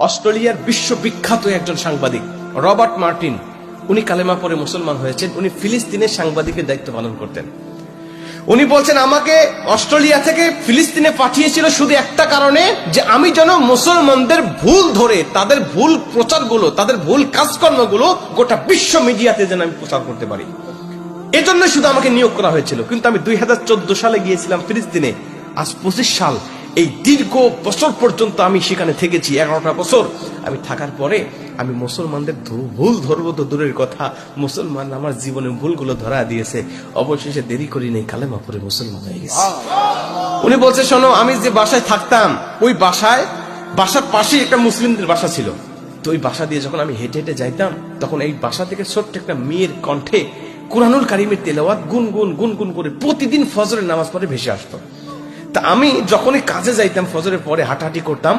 অস্ট্রেলিয়ার বিশ্ববিখ্যাত একজন সাংবাদিক রবার্ট মার্টিন, উনি কালেমা পড়ে মুসলমান হয়েছেন। উনি ফিলিস্তিনের সাংবাদিকের দায়িত্ব পালন করতেন। উনি বলছেন, আমাকে অস্ট্রেলিয়া থেকে ফিলিস্তিনে পাঠিয়েছিল শুধু একটা কারণে, যে আমি যেন মুসলমানদের ভুল ধরে, তাদের ভুল প্রচারগুলো, তাদের ভুল কাজকর্মগুলো গোটা বিশ্ব মিডিয়াতে যেন আমি প্রচার করতে পারি। এজন্য শুধু আমাকে নিয়োগ করা হয়েছিল। কিন্তু আমি 2014 সালে গিয়েছিলাম ফিলিস্তিনে। আজ 25 সাল, এই দীর্ঘ বছর পর্যন্ত আমি সেখানে থেকেছি। 11টা বছর আমি থাকার পরে আমি মুসলমানদের ভুল ধরবো তো দূরের কথা, মুসলমান আমার জীবনের ভুলগুলো ধরা দিয়েছে। অবশেষে দেরি করি নেই, কালেমা পড়ে মুসলমান হয়ে গেছে। উনি বলছে, শোনো, আমি যে বাসায় থাকতাম, ওই বাসার পাশে একটা মুসলিমদের বাসা ছিল। তো ওই বাসা দিয়ে যখন আমি হেঁটে হেঁটে যাইতাম, তখন এই বাসা থেকে ছোট্ট একটা মেয়ের কণ্ঠে কুরআনুল কারীমের তেলাওয়াত গুনগুন করে প্রতিদিন ফজরের নামাজ পড়ে ভেসে আসতো। তা আমি যখনই কাজে যাইতাম, ফজরের পরে হাঁটাহাঁটি করতাম,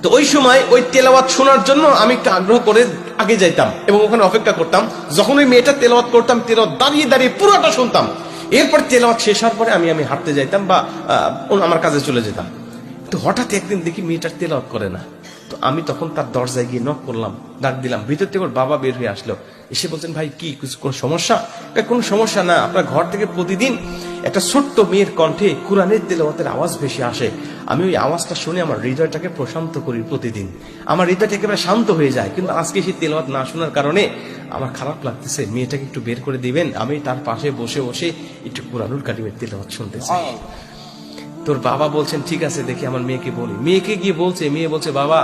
তো ওই সময় ওই তেলাওয়াত শোনার জন্য আমি একটু আগ্রহ করে আগে যাইতাম এবং ওখানে অপেক্ষা করতাম। যখন ওই মেয়েটা তেলাওয়াত করতাম, তেলাওয়াত দাঁড়িয়ে দাঁড়িয়ে পুরোটা শুনতাম। এরপর তেলাওয়াত শেষ হওয়ার পরে আমি হাঁটতে যাইতাম বা আমার কাজে চলে যেতাম। তো হঠাৎ একদিন দেখি মেয়েটার তেলাওয়াত করে না। তো আমি তখন তার দরজায় গিয়ে নক করলাম, ডাক দিলাম। ভিতর থেকে ওর বাবা বের হয়ে আসলো, এসে বলছেন, ভাই কি কোনো সমস্যা? কোনো সমস্যা না, আপনার ঘর থেকে প্রতিদিন একটা ছোট্ট মেয়ের কণ্ঠে কুরআনের তেলাওয়াতের আওয়াজ ভেসে আসে। আমি ওই আওয়াজটা শুনে আমার হৃদয়টাকে প্রশান্ত করি। প্রতিদিন আমার হৃদয়টা একেবারে শান্ত হয়ে যায়। কিন্তু আজকে সেই তেলাওয়াত না শোনার কারণে আমার খারাপ লাগতেছে। মেয়েটাকে একটু বের করে দিবেন, আমি তার পাশে বসে বসে একটু কুরআনুল কারীমের তেলাওয়াত শুনতে চাই। তোর বাবা বলছেন, ঠিক আছে, দেখি আমার মেয়েকে বলি। মেয়েকে গিয়ে বলছে, মেয়ে বলছে, বাবা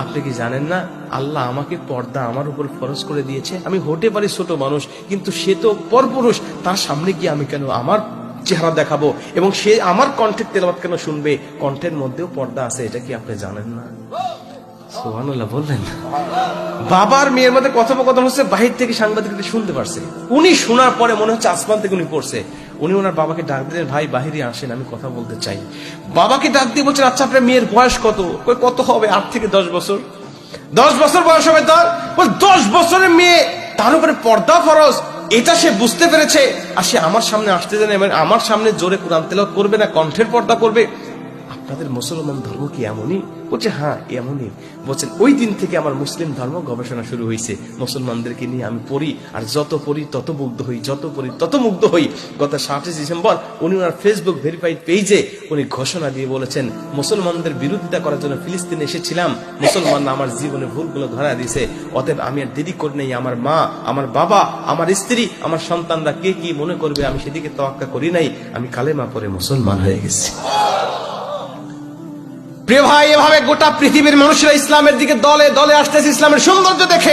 আপনি কি জানেন না, আল্লাহ আমাকে পর্দা আমার উপর ফরজ করে দিয়েছে। আমি হতে পারি ছোট মানুষ, কিন্তু সে তো পরপুরুষ, তার সামনে গিয়ে আমি কেন আমার চেহারা দেখাবো এবং সে আমার কণ্ঠের তেলাওয়াত কেন শুনবে? কণ্ঠের মধ্যেও পর্দা আছে, এটা কি আপনি জানেন না? সুবহানাল্লাহ বললেন। বাবার মেয়ের মধ্যে কথোপকথন হচ্ছে, বাহির থেকে সাংবাদিকরা শুনতে পারছে। উনি শোনার পরে মনে হচ্ছে আসমান থেকে উনি পড়ছে। উনি ওনার বাবাকে ডাক দিলেন, ভাই বাহিরে আসেন, আমি কথা বলতে চাই। বাবাকে ডাক দিয়ে বলছেন, আচ্ছা আপনার মেয়ের বয়স কত? কত হবে? 8 থেকে 10 বছর। 10 বছর বয়স হবে তার। 10 বছরের মেয়ে, তার উপরে পর্দা ফরজ, এটা সে বুঝতে পেরেছে। আর সে আমার সামনে আসতে জানে এবং আমার সামনে জোরে কোরআন তেলাওয়াত করবে না, কণ্ঠের পর্দা করবে। আপনাদের মুসলমান ধর্ম কি এমনই? বলছে, হ্যাঁ এমনই। বলছেন, ওই দিন থেকে আমার মুসলিম ধর্ম গবেষণা শুরু হয়েছে। মুসলমানদেরকে নিয়ে আমি পড়ি, আর যত পড়ি তত মুগ্ধ হই, যত পড়ি তত মুগ্ধ হই। গত 7 ডিসেম্বর উনি ওনার ফেসবুক ভেরিফাইড পেজে উনি ঘোষণা দিয়ে বলেছেন, মুসলমানদের বিরোধিতা করার জন্য ফিলিস্তিনে এসেছিলাম, মুসলমান আমার জীবনে ভুলগুলো ধরা দিয়েছে। অতএব আমি আর দেরি করি নাই। আমার মা, আমার বাবা, আমার স্ত্রী, আমার সন্তানরা কে কি মনে করবে, আমি সেদিকে তোয়াক্কা করি নাই। আমি কালেমা পড়ে মুসলমান হয়ে গেছি। প্রিয় ভাই, এভাবে গোটা পৃথিবীর মানুষেরা ইসলামের দিকে দলে দলে আসতেছে, ইসলামের সৌন্দর্য দেখে।